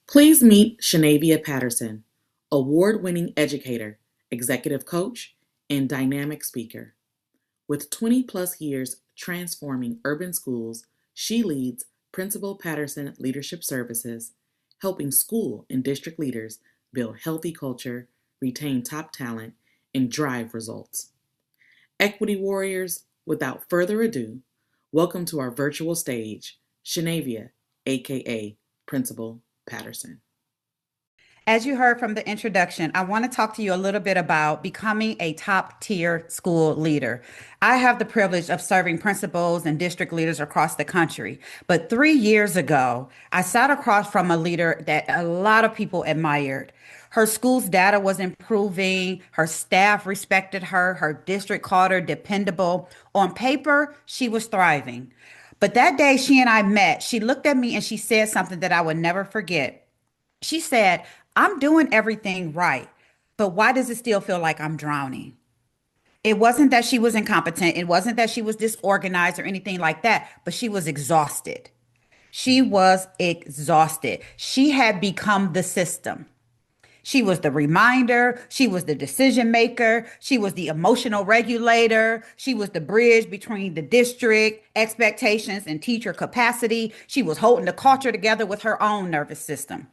Please meet Chanavia Patterson, award-winning educator, executive coach, and dynamic speaker. With 20 plus years transforming urban schools, she leads Principal Patterson Leadership Services, helping school and district leaders build healthy culture, retain top talent, and drive results. Equity warriors, without further ado, welcome to our virtual stage, Chanavia, aka Principal Patterson. As you heard from the introduction, I want to talk to you a little bit about becoming a top tier school leader. I have the privilege of serving principals and district leaders across the country. But 3 years ago, I sat across from a leader that a lot of people admired. Her school's data was improving, her staff respected her, her district called her dependable. On paper, she was thriving. But that day she and I met, she looked at me and she said something that I would never forget. She said, I'm doing everything right, but why does it still feel like I'm drowning? It wasn't that she was incompetent. It wasn't that she was disorganized or anything like that, but she was exhausted. She was exhausted. She had become the system. She was the reminder. She was the decision maker. She was the emotional regulator. She was the bridge between the district expectations and teacher capacity. She was holding the culture together with her own nervous system.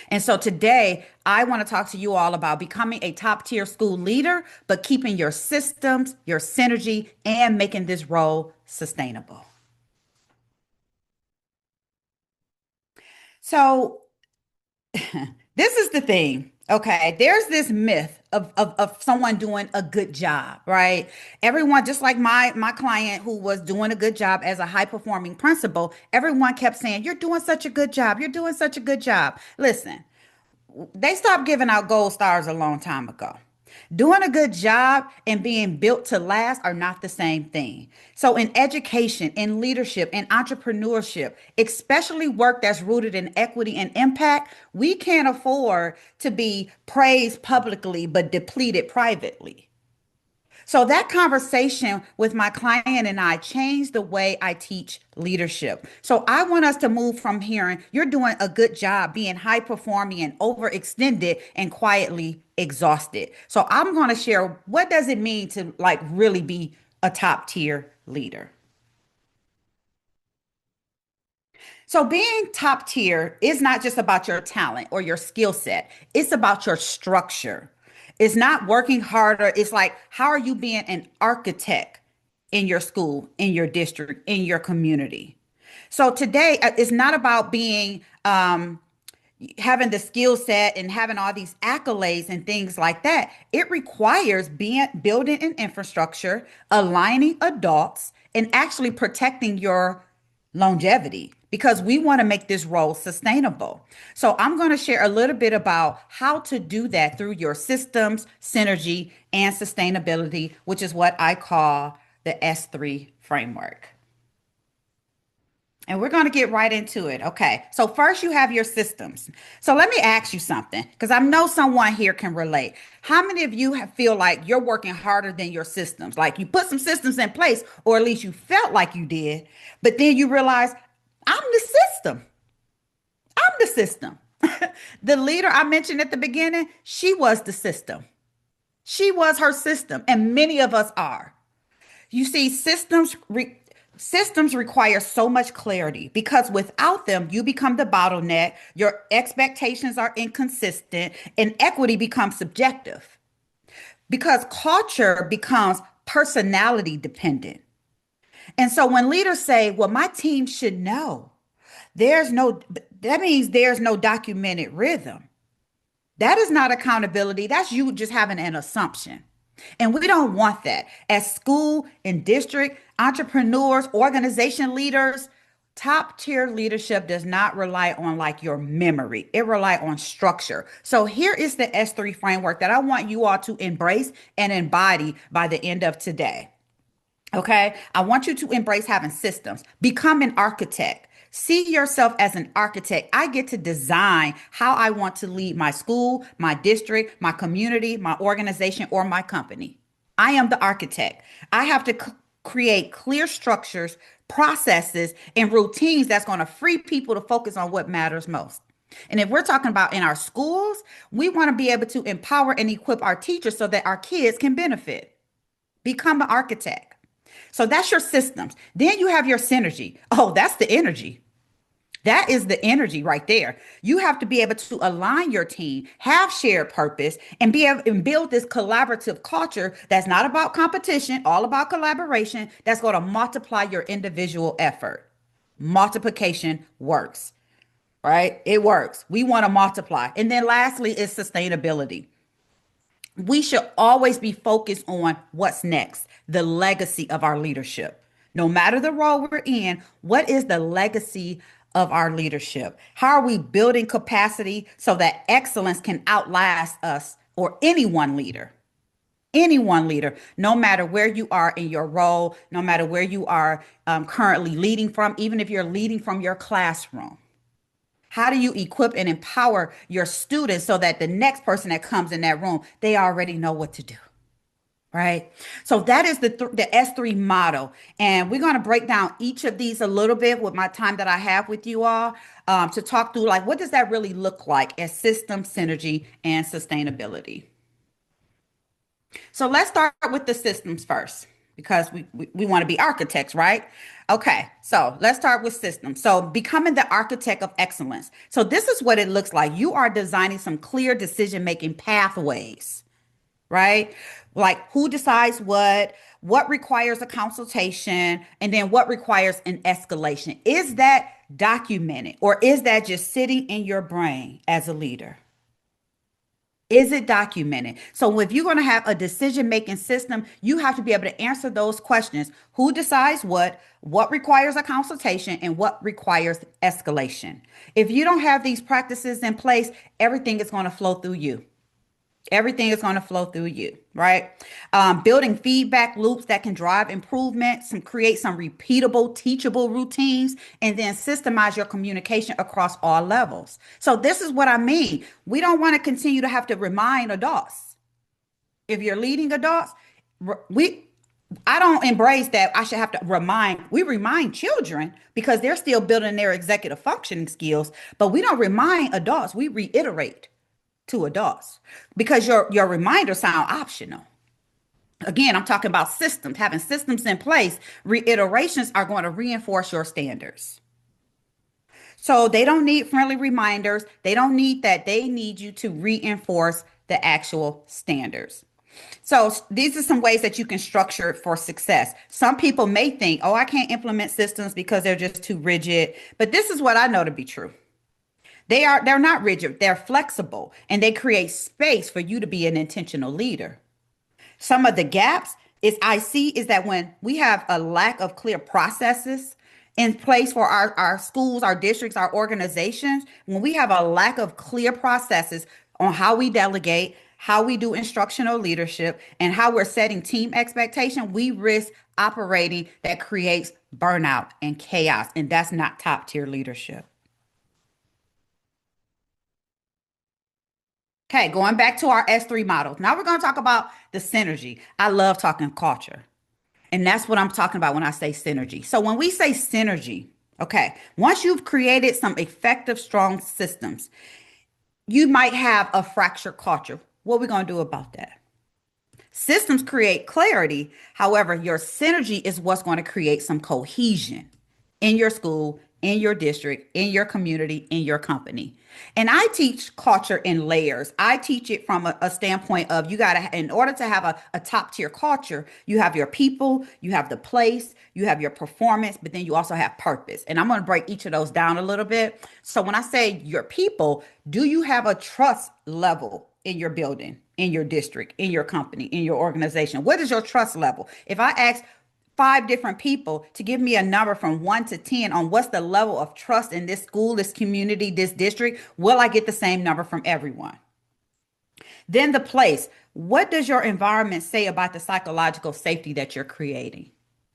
And so today, I want to talk to you all about becoming a top tier school leader, but keeping your systems, your synergy, and making this role sustainable. So, this is the thing. Okay, there's this myth of someone doing a good job, right? Everyone, just like my client who was doing a good job as a high performing principal, everyone kept saying, "You're doing such a good job. You're doing such a good job." Listen, they stopped giving out gold stars a long time ago. Doing a good job and being built to last are not the same thing. So, in education, in leadership, in entrepreneurship, especially work that's rooted in equity and impact, we can't afford to be praised publicly but depleted privately. So that conversation with my client and I changed the way I teach leadership. So I want us to move from hearing you're doing a good job being high performing and overextended and quietly exhausted. So I'm going to share what does it mean to like really be a top tier leader. So being top tier is not just about your talent or your skill set. It's about your structure. It's not working harder. It's like, how are you being an architect in your school, in your district, in your community? So today, it's not about being having the skill set and having all these accolades and things like that. It requires being building an infrastructure, aligning adults, and actually protecting your longevity because we want to make this role sustainable. So I'm going to share a little bit about how to do that through your systems, synergy, and sustainability, which is what I call the S3 framework. And we're going to get right into it. Okay. So first you have your systems. So let me ask you something because I know someone here can relate. How many of you feel like you're working harder than your systems? Like you put some systems in place, or at least you felt like you did, but then you realize I'm the system. I'm the system. The leader I mentioned at the beginning, she was the system. She was her system, and many of us are. You see, systems require so much clarity because without them, you become the bottleneck, your expectations are inconsistent, and equity becomes subjective because culture becomes personality dependent. And so when leaders say, well, my team should know, there's no, that means there's no documented rhythm. That is not accountability. That's you just having an assumption. And we don't want that. As school and district entrepreneurs, organization leaders, top tier leadership does not rely on like your memory. It rely on structure. So here is the S3 framework that I want you all to embrace and embody by the end of today. Okay. I want you to embrace having systems. Become an architect. See yourself as an architect. I get to design how I want to lead my school, my district, my community, my organization, or my company. I am the architect. I have to create clear structures, processes, and routines that's going to free people to focus on what matters most. And if we're talking about in our schools, we want to be able to empower and equip our teachers so that our kids can benefit. Become an architect. So that's your systems. Then you have your synergy. Oh, that's the energy. That is the energy right there. You have to be able to align your team, have shared purpose, and be able and build this collaborative culture that's not about competition, all about collaboration, that's going to multiply your individual effort. Multiplication works, right? It works. We want to multiply. And then lastly is sustainability. We should always be focused on what's next, the legacy of our leadership. No matter the role we're in, what is the legacy of our leadership? How are we building capacity so that excellence can outlast us or any one leader? Any one leader, no matter where you are in your role, no matter where you are currently leading from, even if you're leading from your classroom. How do you equip and empower your students so that the next person that comes in that room, they already know what to do? Right. So that is the S3 model. And we're going to break down each of these a little bit with my time that I have with you all to talk through like, what does that really look like as system synergy and sustainability? So let's start with the systems first because we want to be architects, right? Okay, so let's start with systems. So becoming the architect of excellence. So this is what it looks like. You are designing some clear decision-making pathways, right? Like who decides what requires a consultation, and then what requires an escalation. Is that documented or is that just sitting in your brain as a leader? Is it documented? So if you're going to have a decision-making system, you have to be able to answer those questions. Who decides what requires a consultation, and what requires escalation? If you don't have these practices in place, everything is going to flow through you. Everything is going to flow through you, right? Building feedback loops that can drive improvement, create some repeatable, teachable routines, and then systemize your communication across all levels. So this is what I mean. We don't want to continue to have to remind adults. If you're leading adults, I don't embrace that. I should have to remind. We remind children because they're still building their executive functioning skills, but we don't remind adults. We reiterate to adults because your reminders sound optional. Again, I'm talking about systems, having systems in place. Reiterations are going to reinforce your standards. So they don't need friendly reminders. They don't need that. They need you to reinforce the actual standards. So these are some ways that you can structure it for success. Some people may think, oh, I can't implement systems because they're just too rigid. But this is what I know to be true. They're not rigid, they're flexible, and they create space for you to be an intentional leader. Some of the gaps is I see is that when we have a lack of clear processes in place for our schools, our districts, our organizations, when we have a lack of clear processes on how we delegate, how we do instructional leadership, and how we're setting team expectation, we risk operating that creates burnout and chaos, and that's not top tier leadership. Okay, going back to our S3 model. Now we're going to talk about the synergy. I love talking culture. And that's what I'm talking about when I say synergy. So when we say synergy, okay, once you've created some effective, strong systems, you might have a fractured culture. What are we going to do about that? Systems create clarity. However, your synergy is what's going to create some cohesion in your school, in your district, in your community, in your company. And I teach culture in layers. I teach it from a standpoint of you got to, in order to have a top tier culture, you have your people, you have the place, you have your performance, but then you also have purpose. And I'm going to break each of those down a little bit. So when I say your people, do you have a trust level in your building, in your district, in your company, in your organization? What is your trust level? If I ask 5 different people to give me a number from 1 to 10 on what's the level of trust in this school, this community, this district, will I get the same number from everyone? Then the place. What does your environment say about the psychological safety that you're creating?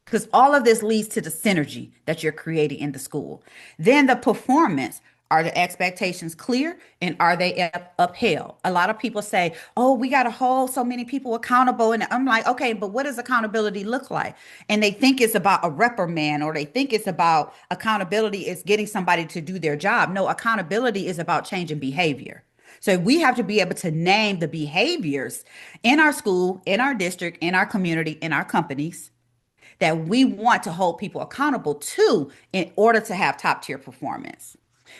Because all of this leads to the synergy that you're creating in the school. Then the performance. Are the expectations clear and are they upheld? A lot of people say, oh, we got to hold so many people accountable. And I'm like, okay, but what does accountability look like? And they think it's about a reprimand or they think it's about accountability is getting somebody to do their job. No, accountability is about changing behavior. So we have to be able to name the behaviors in our school, in our district, in our community, in our companies that we want to hold people accountable to in order to have top tier performance.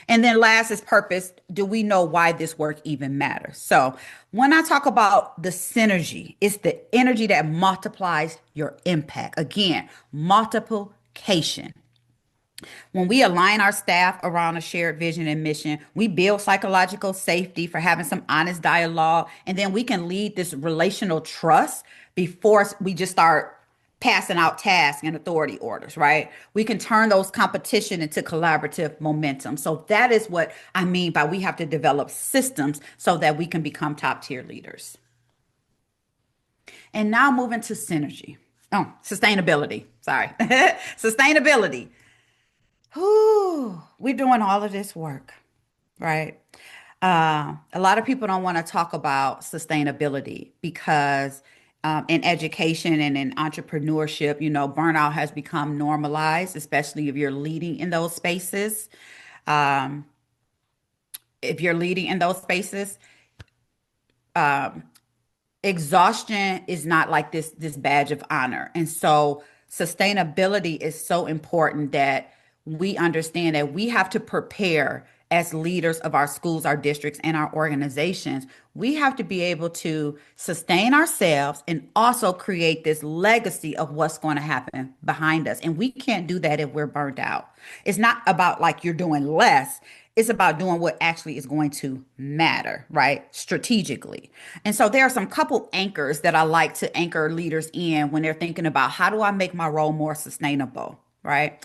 And then last is purpose. Do we know why this work even matters? So when I talk about the synergy, it's the energy that multiplies your impact. Again, multiplication. When we align our staff around a shared vision and mission, we build psychological safety for having some honest dialogue, and then we can lead this relational trust before we just start passing out tasks and authority orders, right? We can turn those competition into collaborative momentum. So that is what I mean by we have to develop systems so that we can become top tier leaders. And now moving to synergy. Oh, sustainability. Sorry. Sustainability. Whew, we're doing all of this work, right? A lot of people don't want to talk about sustainability because in education and in entrepreneurship, burnout has become normalized, especially if you're leading in those spaces. Um, if you're leading in those spaces, exhaustion is not like this badge of honor. And so sustainability is so important that we understand that we have to prepare as leaders of our schools, our districts, and our organizations. We have to be able to sustain ourselves and also create this legacy of what's going to happen behind us. And we can't do that if we're burned out. It's not about like you're doing less. It's about doing what actually is going to matter, right? Strategically. And so there are some couple anchors that I like to anchor leaders in when they're thinking about how do I make my role more sustainable, right?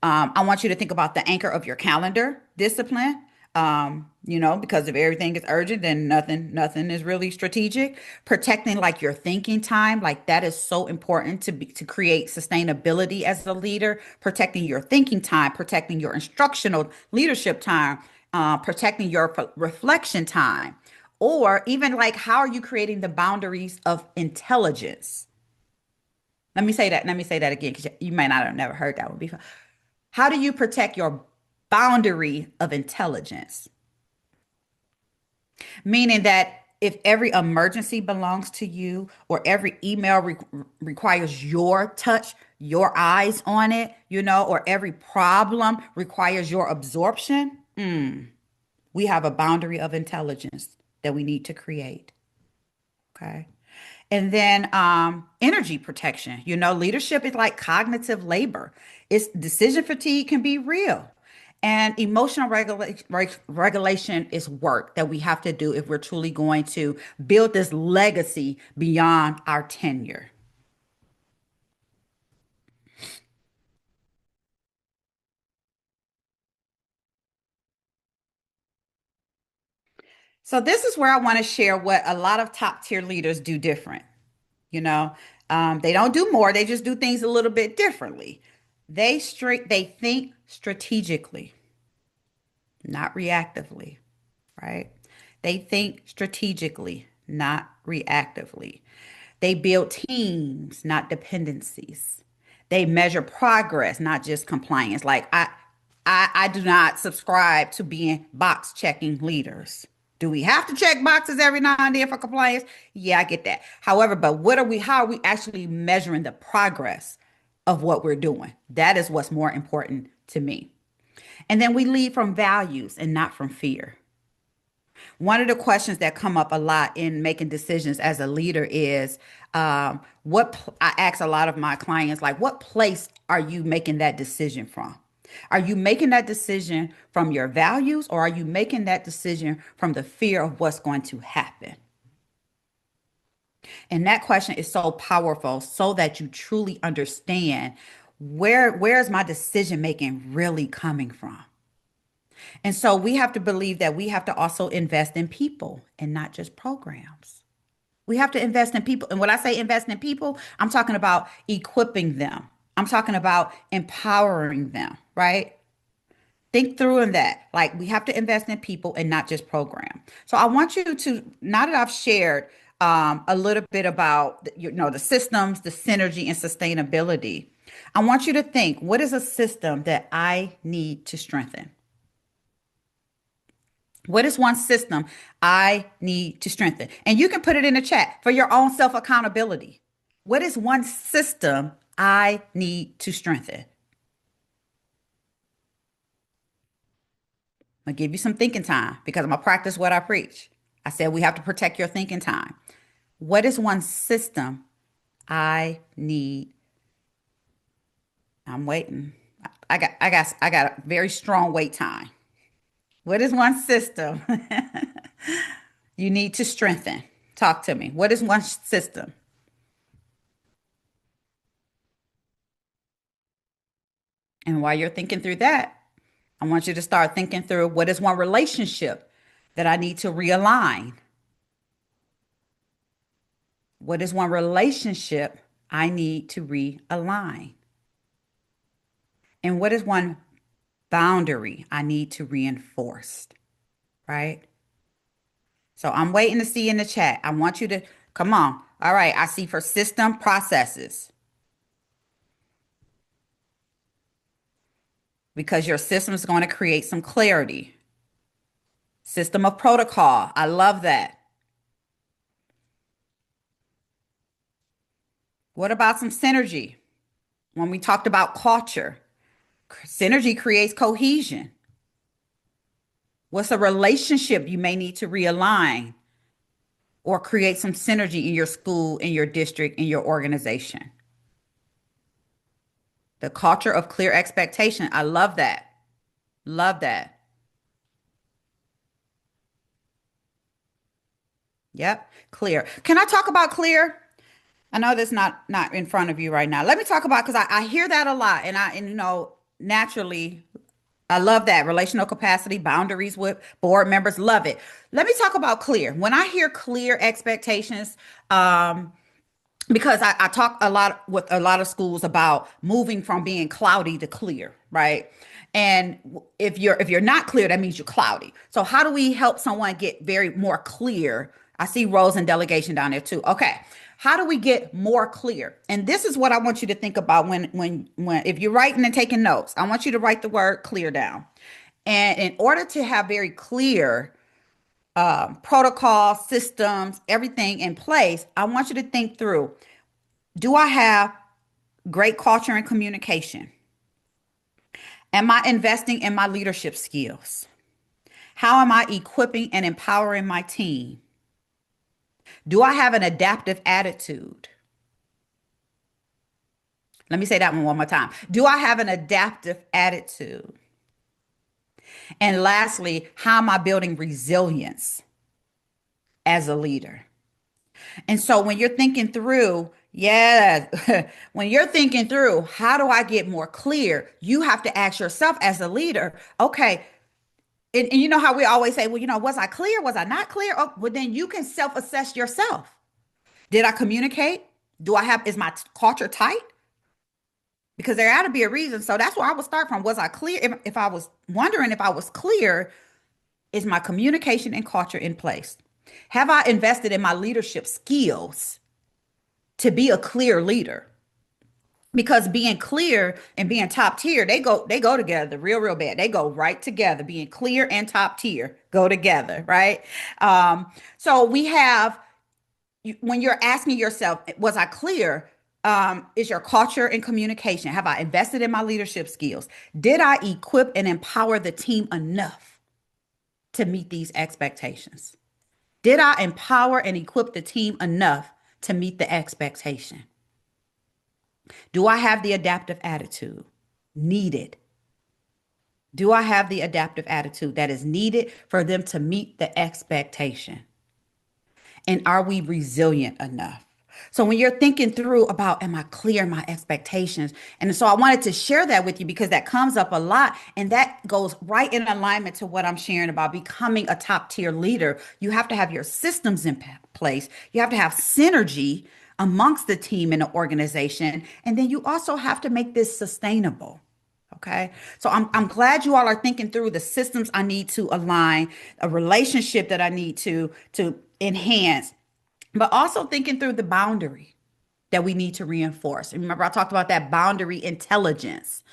I want you to think about the anchor of your calendar discipline. Because if everything is urgent, then nothing is really strategic. Protecting like your thinking time, like that is so important to create sustainability as a leader. Protecting your thinking time, protecting your instructional leadership time, protecting your reflection time, or even like how are you creating the boundaries of intelligence? Let me say that. Let me say that again because you might not have never heard that one before. How do you protect your boundary of intelligence? Meaning that if every emergency belongs to you or every email requires your touch, your eyes on it, or every problem requires your absorption, we have a boundary of intelligence that we need to create. Okay. And then energy protection. Leadership is like cognitive labor. It's decision fatigue can be real. And emotional regulation is work that we have to do if we're truly going to build this legacy beyond our tenure. So this is where I want to share what a lot of top tier leaders do different. You know, they don't do more; they just do things a little bit differently. They think strategically, not reactively, right? They think strategically, not reactively. They build teams, not dependencies. They measure progress, not just compliance. Like I do not subscribe to being box checking leaders. Do we have to check boxes every now and then for compliance? Yeah, I get that. However, but how are we actually measuring the progress of what we're doing? That is what's more important to me. And then we lead from values and not from fear. One of the questions that come up a lot in making decisions as a leader is I ask a lot of my clients, like, what place are you making that decision from? Are you making that decision from your values or are you making that decision from the fear of what's going to happen? And that question is so powerful so that you truly understand where's my decision making really coming from? And so we have to believe that we have to also invest in people and not just programs. We have to invest in people. And when I say invest in people, I'm talking about equipping them. I'm talking about empowering them, right? Think through in that. Like we have to invest in people and not just program. So I want you to, now that I've shared a little bit about the systems, the synergy, and sustainability, I want you to think, what is a system that I need to strengthen? What is one system I need to strengthen? And you can put it in the chat for your own self accountability. What is one system I need to strengthen? I'm gonna give you some thinking time because I'm gonna practice what I preach. I said we have to protect your thinking time. What is one system I need? I'm waiting. I got a very strong wait time. What is one system you need to strengthen? Talk to me. What is one system? And while you're thinking through that, I want you to start thinking through what is one relationship that I need to realign? What is one relationship I need to realign? And what is one boundary I need to reinforce? Right? So I'm waiting to see in the chat. I want you to come on. All right. I see for system processes because your system is going to create some clarity. System of protocol. I love that. What about some synergy? When we talked about culture, synergy creates cohesion. What's a relationship you may need to realign or create some synergy in your school, in your district, in your organization? The culture of clear expectation. I love that. Love that. Yep. Clear. Can I talk about clear? I know that's not in front of you right now. Let me talk about, because I hear that a lot, and naturally I love that relational capacity, boundaries with board members. Love it. Let me talk about clear. When I hear clear expectations, because I talk a lot with a lot of schools about moving from being cloudy to clear, right? And if you're not clear, that means you're cloudy. So how do we help someone get very more clear? I see roles and delegation down there too. Okay. How do we get more clear? And this is what I want you to think about when if you're writing and taking notes, I want you to write the word clear down. And in order to have very clear protocol, systems, everything in place, I want you to think through, do I have great culture and communication? Am I investing in my leadership skills? How am I equipping and empowering my team? Do I have an adaptive attitude? Let me say that one more time. Do I have an adaptive attitude? And lastly, how am I building resilience as a leader? And so when you're thinking through, yeah, when you're thinking through, how do I get more clear? You have to ask yourself as a leader, okay, and you know how we always say, well, was I clear? Was I not clear? Oh, well, then you can self-assess yourself. Did I communicate? Is my culture tight? Because there ought to be a reason. So that's where I would start from. Was I clear? If I was wondering if I was clear, is my communication and culture in place? Have I invested in my leadership skills to be a clear leader? Because being clear and being top tier, they go together real bad. They go right together. Being clear and top tier go together, right? So we have, when you're asking yourself, was I clear? Is your culture and communication? Have I invested in my leadership skills? Did I equip and empower the team enough to meet these expectations? Did I empower and equip the team enough to meet the expectation? Do I have the adaptive attitude needed? Do I have the adaptive attitude that is needed for them to meet the expectation? And are we resilient enough? So when you're thinking through about, am I clear in my expectations? And so I wanted to share that with you because that comes up a lot. And that goes right in alignment to what I'm sharing about becoming a top tier leader. You have to have your systems in place. You have to have synergy amongst the team and the organization. And then you also have to make this sustainable. Okay. So I'm glad you all are thinking through the systems I need to align, a relationship that I need to enhance, but also thinking through the boundary that we need to reinforce. And remember, I talked about that boundary intelligence.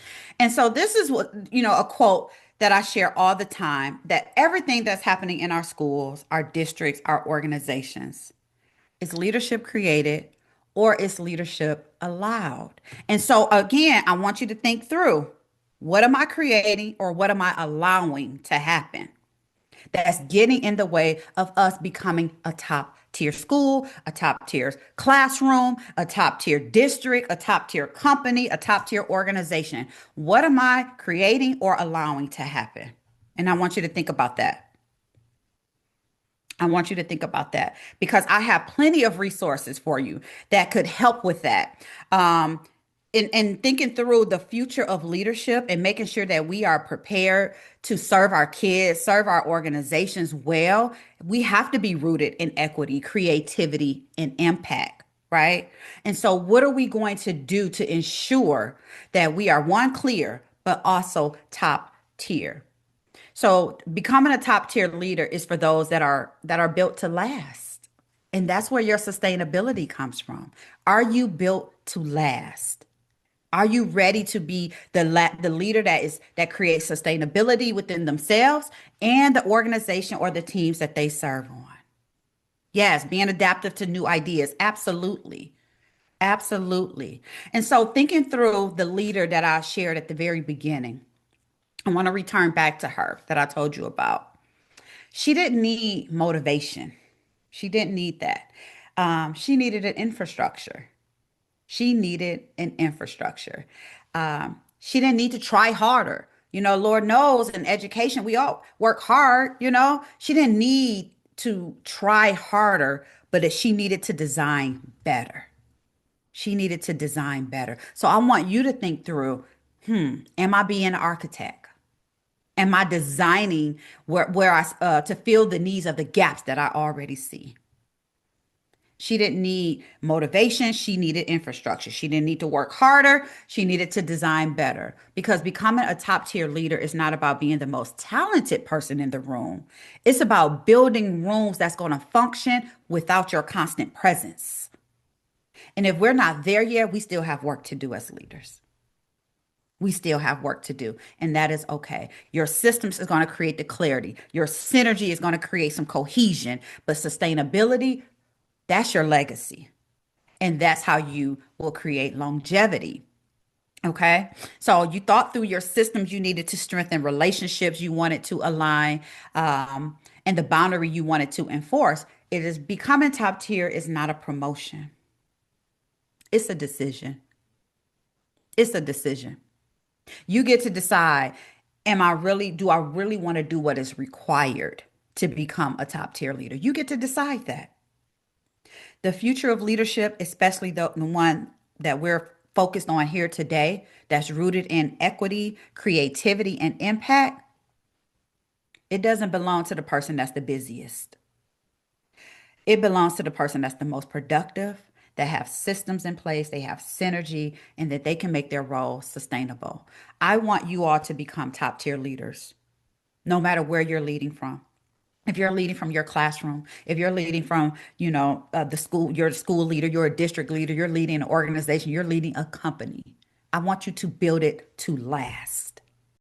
And so this is what, a quote that I share all the time, that everything that's happening in our schools, our districts, our organizations, is leadership created or is leadership allowed? And so again, I want you to think through, what am I creating or what am I allowing to happen that's getting in the way of us becoming a top tier school, a top tier classroom, a top tier district, a top tier company, a top tier organization? What am I creating or allowing to happen? And I want you to think about that. I want you to think about that because I have plenty of resources for you that could help with that. In thinking through the future of leadership and making sure that we are prepared to serve our kids, serve our organizations well, we have to be rooted in equity, creativity, and impact, right? And so, what are we going to do to ensure that we are one, clear, but also top tier? So becoming a top tier leader is for those that are built to last. And that's where your sustainability comes from. Are you built to last? Are you ready to be the leader that creates sustainability within themselves and the organization or the teams that they serve on? Yes, being adaptive to new ideas. Absolutely. Absolutely. And so thinking through the leader that I shared at the very beginning, I want to return back to her that I told you about. She didn't need motivation. She didn't need that. She needed an infrastructure. She needed an infrastructure. She didn't need to try harder. Lord knows in education, we all work hard. She didn't need to try harder, but that she needed to design better. She needed to design better. So I want you to think through, am I being an architect? Am I designing where I to fill the needs of the gaps that I already see? She didn't need motivation. She needed infrastructure. She didn't need to work harder. She needed to design better because becoming a top tier leader is not about being the most talented person in the room. It's about building rooms that's going to function without your constant presence. And if we're not there yet, we still have work to do as leaders. We still have work to do, and that is okay. Your systems is going to create the clarity. Your synergy is going to create some cohesion, but sustainability, that's your legacy. And that's how you will create longevity. Okay. So you thought through your systems you needed to strengthen relationships you wanted to align, and the boundary you wanted to enforce. It is becoming top tier is not a promotion. It's a decision. It's a decision. You get to decide, do I really want to do what is required to become a top tier leader? You get to decide that. The future of leadership, especially the one that we're focused on here today, that's rooted in equity, creativity, and impact, it doesn't belong to the person that's the busiest. It belongs to the person that's the most productive, that have systems in place, they have synergy, and that they can make their role sustainable. I want you all to become top tier leaders, no matter where you're leading from. If you're leading from your classroom, if you're leading from, the school, you're a school leader, you're a district leader, you're leading an organization, you're leading a company. I want you to build it to last.